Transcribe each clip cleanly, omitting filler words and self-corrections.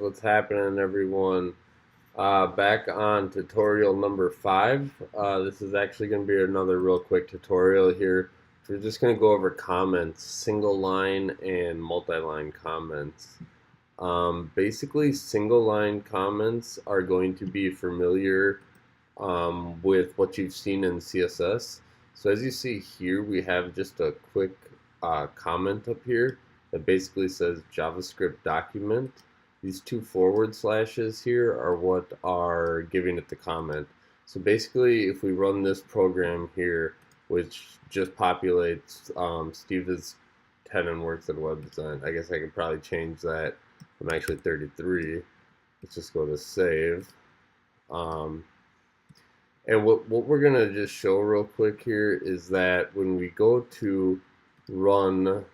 What's happening, everyone? Back on tutorial number 5. This is actually going to be another real quick tutorial here. We're just going to go over comments, single line and multi-line comments. Basically, single line comments are going to be familiar with what you've seen in CSS. So as you see here, we have just a quick comment up here that basically says JavaScript document. These two forward slashes here are what are giving it the comment. So basically, if we run this program here, which just populates Steve is 10 and works in web design. I guess I could probably change that. I'm actually 33. Let's just go to save. And what we're going to just show real quick here is that when we go to run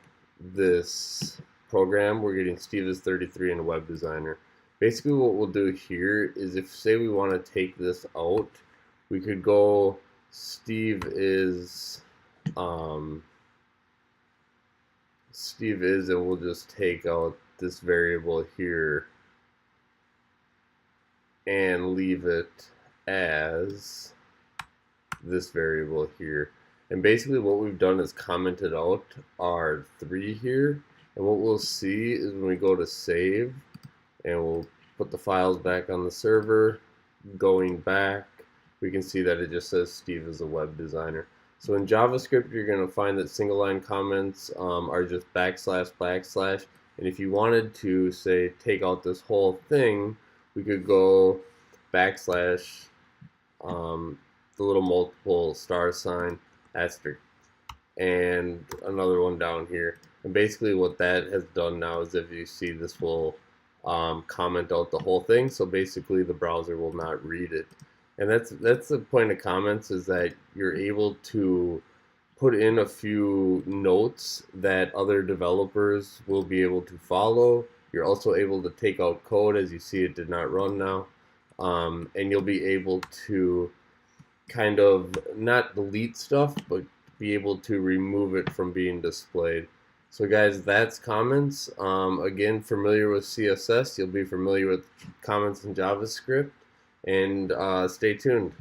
this program, we're getting Steve is 33 and a web designer. Basically what we'll do here is if, say, we want to take this out, we could go Steve is and we'll just take out this variable here and leave it as this variable here. And basically what we've done is commented out our 3 here, and what we'll see is when we go to save and we'll put the files back on the server, going back, we can see that it just says Steve is a web designer. So in JavaScript you're going to find that single line comments are just backslash, and if you wanted to, say, take out this whole thing, we could go backslash the little multiple star sign asterisk and another one down here. And basically what that has done now is, if you see, this will comment out the whole thing, so basically the browser will not read it. And that's the point of comments, is that you're able to put in a few notes that other developers will be able to follow. You're also able to take out code. As you see, it did not run now. And you'll be able to kind of not delete stuff, but be able to remove it from being displayed. So guys, that's comments. Again, familiar with CSS, you'll be familiar with comments in JavaScript, and stay tuned.